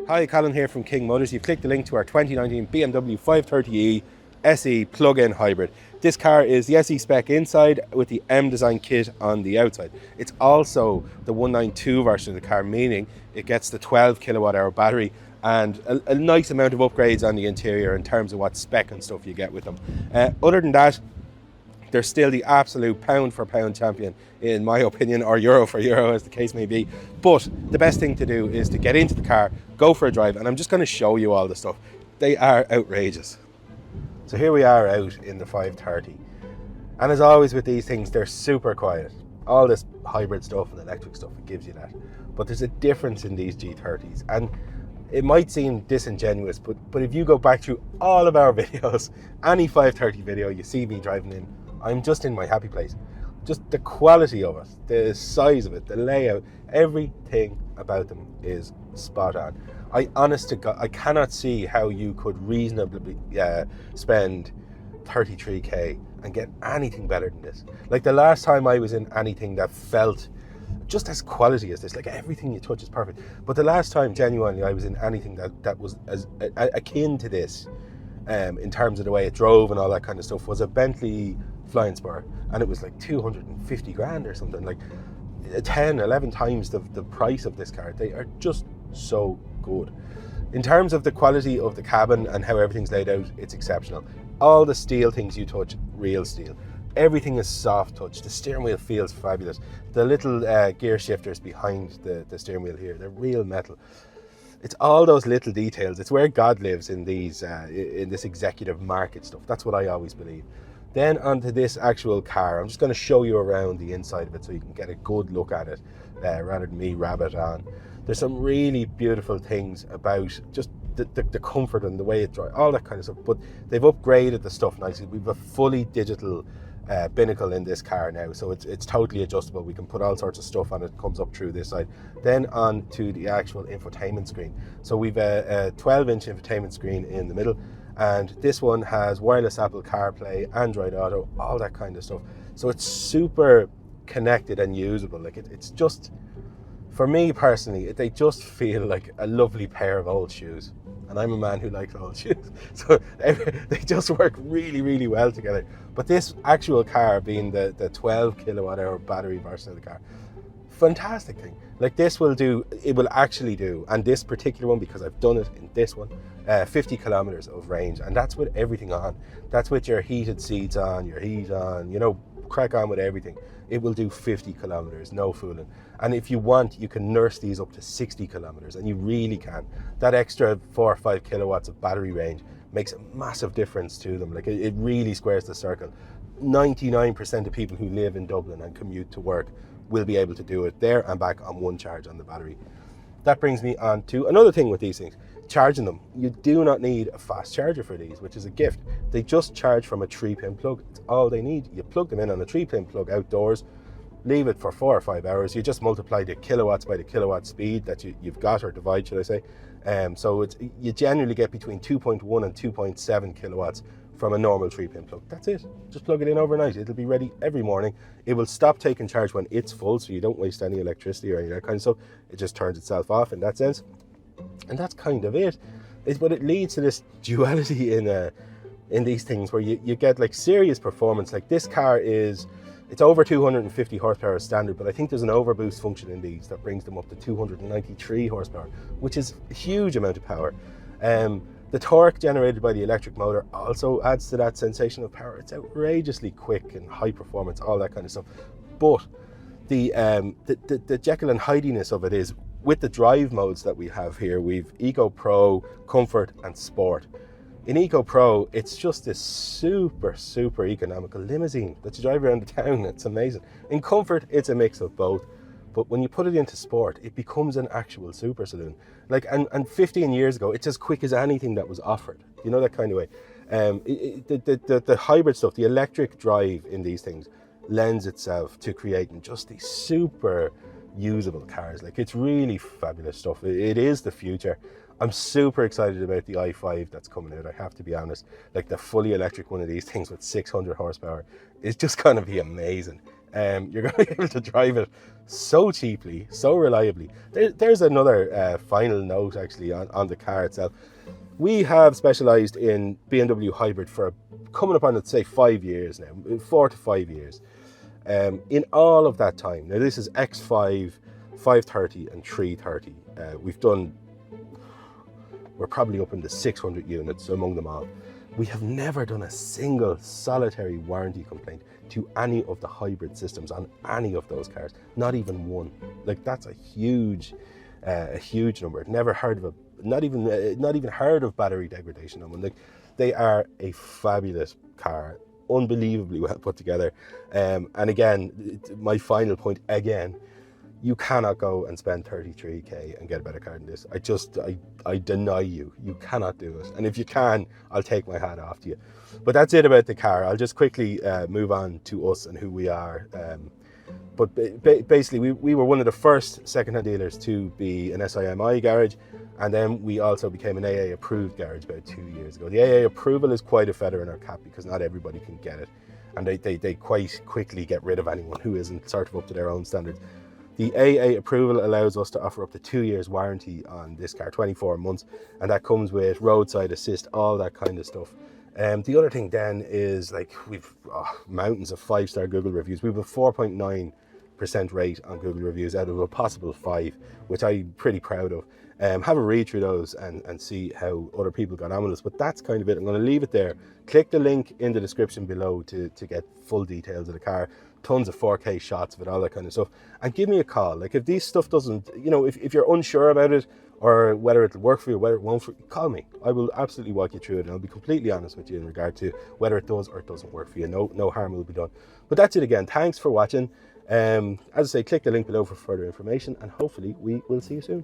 Hi, Colin here from King Motors. You've clicked the link to our 2019 BMW 530e SE plug-in hybrid. This car is the SE spec inside with the M design kit on the outside. It's also the 192 version of the car, meaning it gets the 12 kilowatt hour battery and a nice amount of upgrades on the interior in terms of what spec and stuff you get with them. Other than that, they're still the absolute pound for pound champion, in my opinion, or euro for euro, as the case may be. But the best thing to do is to get into the car, go for a drive, and I'm just going to show you all the stuff. They are outrageous. So here we are out in the 530. And as always with these things, they're super quiet. All this hybrid stuff and electric stuff, it gives you that. But there's a difference in these G30s. And it might seem disingenuous, but if you go back through all of our videos, any 530 video you see me driving in, I'm just in my happy place. Just the quality of it, the size of it, the layout, everything about them is spot on. Honest to God, I cannot see how you could reasonably spend 33k and get anything better than this. Like the last time I was in anything that felt just as quality as this, like everything you touch is perfect. But the last time genuinely I was in anything that was as akin to this, in terms of the way it drove and all that kind of stuff, was a Bentley Flying Spur, and it was like 250 grand or something, like 10, 11 times the price of this car. They are just so good. In terms of the quality of the cabin and how everything's laid out, it's exceptional. All the steel things you touch, real steel. Everything is soft touch. The steering wheel feels fabulous. The little gear shifters behind the steering wheel here, they're real metal. It's all those little details. It's where God lives in these in this executive market stuff. That's what I always believe. Then onto this actual car. I'm just going to show you around the inside of it so you can get a good look at it rather than me rabbit on. There's some really beautiful things about just the comfort and the way it drives, all that kind of stuff. But they've upgraded the stuff nicely. We've a fully digital binnacle in this car now, so it's totally adjustable. We can put all sorts of stuff on it. It comes up through this side. Then on to the actual infotainment screen. So we've a 12-inch infotainment screen in the middle, and this one has wireless Apple CarPlay, Android Auto, all that kind of stuff. So it's super connected and usable. Like it's just, for me personally, they just feel like a lovely pair of old shoes. And I'm a man who likes old shoes. So they just work really, really well together. But this actual car being the 12 kilowatt hour battery version of the car, fantastic thing. Like this will do, it will actually do, and this particular one, because I've done it in this one, 50 kilometers of range, and that's with everything on. That's with your heated seats on, your heat on, you know, crack on with everything. It will do 50 kilometers, no fooling. And if you want, you can nurse these up to 60 kilometers, and you really can. That extra 4 or 5 kilowatts of battery range makes a massive difference to them. Like it really squares the circle. 99% of people who live in Dublin and commute to work will be able to do it there and back on one charge on the battery. That brings me on to another thing with these things. Charging them. You do not need a fast charger for these, which is a gift. They just charge from a 3-pin plug. It's all they need. You plug them in on a 3-pin plug outdoors, leave it for 4 or 5 hours. You just multiply the kilowatts by the kilowatt speed that you've got, or divide, should I say. So you generally get between 2.1 and 2.7 kilowatts from a normal 3-pin plug. That's it. Just plug it in overnight. It'll be ready every morning. It will stop taking charge when it's full, so you don't waste any electricity or any of that kind of stuff. It just turns itself off in that sense. And that's kind of it. But it leads to this duality in these things where you get like serious performance. Like this car it's over 250 horsepower standard, but I think there's an overboost function in these that brings them up to 293 horsepower, which is a huge amount of power. The torque generated by the electric motor also adds to that sensation of power. It's outrageously quick and high performance, all that kind of stuff. But the Jekyll and Hyde-ness of it is, with the drive modes that we have here, we've Eco Pro, Comfort and Sport. In Eco Pro, it's just this super, super economical limousine that you drive around the town. It's amazing. In Comfort, it's a mix of both. But when you put it into Sport, it becomes an actual super saloon. Like, and 15 years ago, it's as quick as anything that was offered. You know, that kind of way. The hybrid stuff, the electric drive in these things lends itself to creating just these super usable cars. Like, it's really fabulous stuff. It is the future. I'm super excited about the i5 that's coming out, I have to be honest. Like, the fully electric one of these things with 600 horsepower is just going to be amazing. You're going to be able to drive it so cheaply, so reliably. There's another final note actually on the car itself. We have specialised in BMW hybrid for coming up on, let's say, 5 years now, 4 to 5 years. In all of that time, now this is X5, 530 and 330. We're probably up in the 600 units among them all. We have never done a single solitary warranty complaint to any of the hybrid systems on any of those cars, not even one. Like, that's a huge number. Never heard of not even heard of battery degradation on one. Like, they are a fabulous car, unbelievably well put together. And again, my final point again, you cannot go and spend 33k and get a better car than this. I deny you. You cannot do it. And if you can, I'll take my hat off to you. But that's it about the car. I'll just quickly move on to us and who we are. But basically, we were one of the first second-hand dealers to be an SIMI garage, and then we also became an AA approved garage about 2 years ago. The AA approval is quite a feather in our cap because not everybody can get it, and they quite quickly get rid of anyone who isn't sort of up to their own standards. The AA approval allows us to offer up to 2 years warranty on this car, 24 months, and that comes with roadside assist, all that kind of stuff. The other thing then is, like, we've mountains of 5-star Google reviews. We have a 4.9% rate on Google reviews out of a possible 5, which I'm pretty proud of. Have a read through those and see how other people got on with us. But that's kind of it. I'm going to leave it there. Click the link in the description below to get full details of the car. Tons of 4K shots of it, all that kind of stuff. And give me a call. Like, if this stuff doesn't, if you're unsure about it, or whether it'll work for you, whether it won't, call me. I will absolutely walk you through it, and I'll be completely honest with you in regard to whether it does or it doesn't work for you. No harm will be done. But that's it again. Thanks for watching. As I say, click the link below for further information, and hopefully we will see you soon.